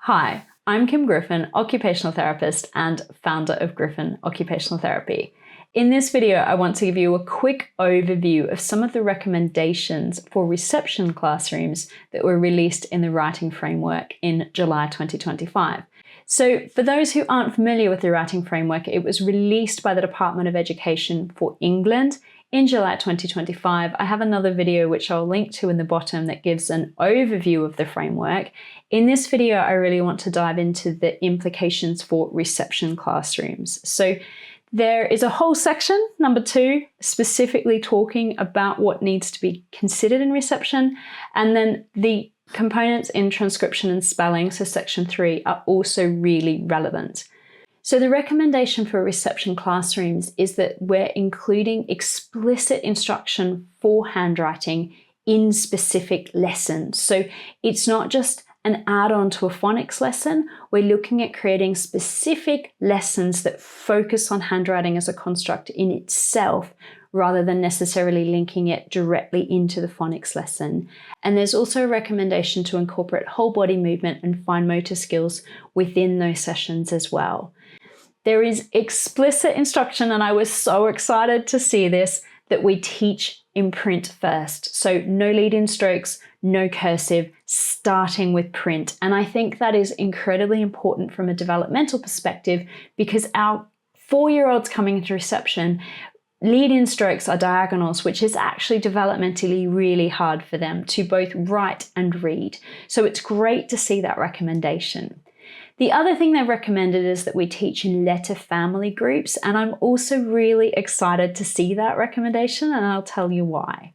Hi, I'm Kim Griffin, occupational therapist and founder of Griffin Occupational Therapy. In this video, I want to give you a quick overview of some of the recommendations for reception classrooms that were released in the writing framework in July 2025. So for those who aren't familiar with the writing framework, it was released by the Department of Education for England in July 2025. I have another video which I'll link to in the bottom that gives an overview of the framework. In this video, I really want to dive into the implications for reception classrooms. So there is a whole section, number 2, specifically talking about what needs to be considered in reception. And then the components in transcription and spelling, so section 3, are also really relevant. So the recommendation for reception classrooms is that we're including explicit instruction for handwriting in specific lessons. So it's not just an add-on to a phonics lesson. We're looking at creating specific lessons that focus on handwriting as a construct in itself, rather than necessarily linking it directly into the phonics lesson. And there's also a recommendation to incorporate whole body movement and fine motor skills within those sessions as well. There is explicit instruction, and I was so excited to see this, that we teach in print first. So no lead-in strokes, no cursive, starting with print. And I think that is incredibly important from a developmental perspective, because our 4-year-olds coming into reception, lead-in strokes are diagonals, which is actually developmentally really hard for them to both write and read. So it's great to see that recommendation. The other thing they recommended is that we teach in letter family groups, and I'm also really excited to see that recommendation, and I'll tell you why.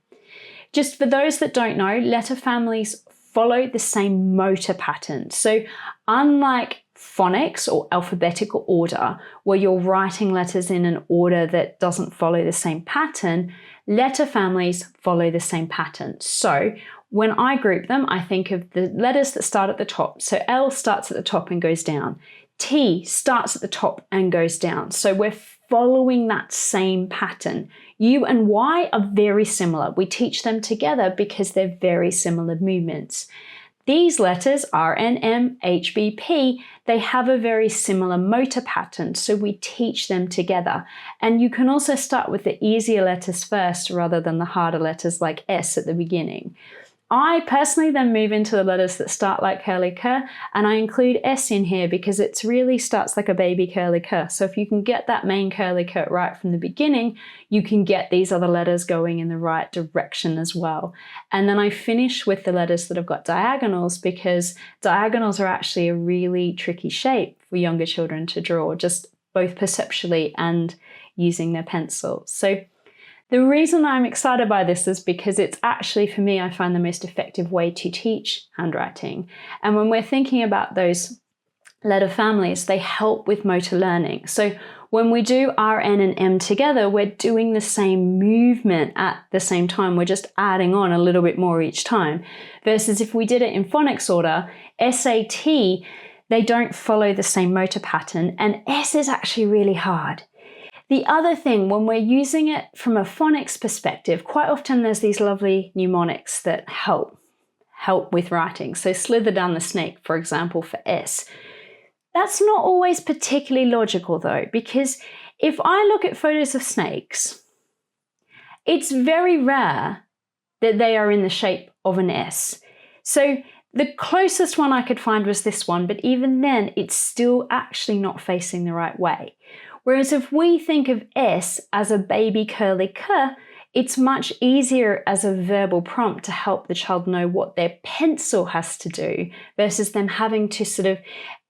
Just for those that don't know, letter families follow the same motor pattern. So unlike phonics or alphabetical order, where you're writing letters in an order that doesn't follow the same pattern, letter families follow the same pattern. So when I group them, I think of the letters that start at the top. So L starts at the top and goes down. T starts at the top and goes down. So we're following that same pattern. U and Y are very similar. We teach them together because they're very similar movements. These letters, R, N, M, H, B, P, they have a very similar motor pattern, so we teach them together. And you can also start with the easier letters first rather than the harder letters like S at the beginning. I personally then move into the letters that start like curly cur, and I include S in here because it really starts like a baby curly cur. So if you can get that main curly cur right from the beginning, you can get these other letters going in the right direction as well. And then I finish with the letters that have got diagonals, because diagonals are actually a really tricky shape for younger children to draw, just both perceptually and using their pencil. So the reason I'm excited by this is because it's actually, for me, I find the most effective way to teach handwriting. And when we're thinking about those letter families, they help with motor learning. So when we do R, N, and M together, we're doing the same movement at the same time. We're just adding on a little bit more each time. Versus if we did it in phonics order, S, A, T, they don't follow the same motor pattern, and S is actually really hard. The other thing, when we're using it from a phonics perspective, quite often there's these lovely mnemonics that help with writing. So slither down the snake, for example, for S. That's not always particularly logical though, because if I look at photos of snakes, it's very rare that they are in the shape of an S. So the closest one I could find was this one, but even then it's still actually not facing the right way. Whereas if we think of S as a baby curly cur, it's much easier as a verbal prompt to help the child know what their pencil has to do, versus them having to sort of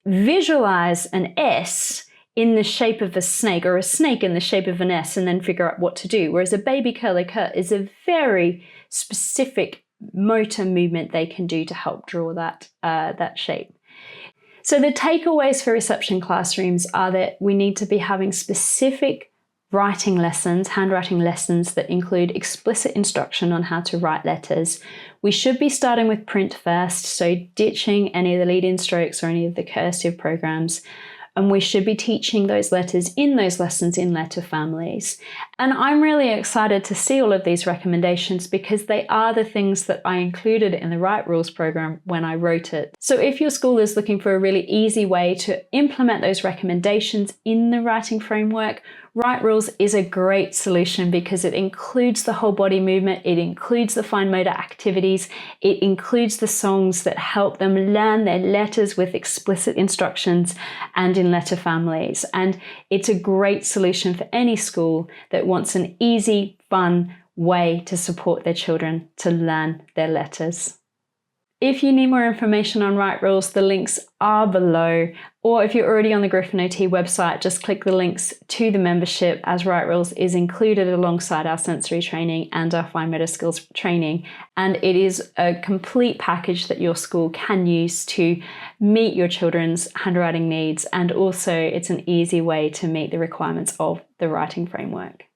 visualize an S in the shape of a snake, or a snake in the shape of an S, and then figure out what to do. Whereas a baby curly cur is a very specific motor movement they can do to help draw that shape. So the takeaways for reception classrooms are that we need to be having specific writing lessons, handwriting lessons that include explicit instruction on how to write letters. We should be starting with print first, so ditching any of the lead-in strokes or any of the cursive programs. And we should be teaching those letters in those lessons in letter families. And I'm really excited to see all of these recommendations because they are the things that I included in the Write Rules program when I wrote it. So if your school is looking for a really easy way to implement those recommendations in the writing framework, Write Rules is a great solution because it includes the whole body movement, it includes the fine motor activities, it includes the songs that help them learn their letters with explicit instructions and in letter families. And it's a great solution for any school that wants an easy, fun way to support their children to learn their letters. If you need more information on Write Rules, the links are below, or if you're already on the Griffin OT website, just click the links to the membership, as Write Rules is included alongside our sensory training and our fine motor skills training. And it is a complete package that your school can use to meet your children's handwriting needs, and also it's an easy way to meet the requirements of the writing framework.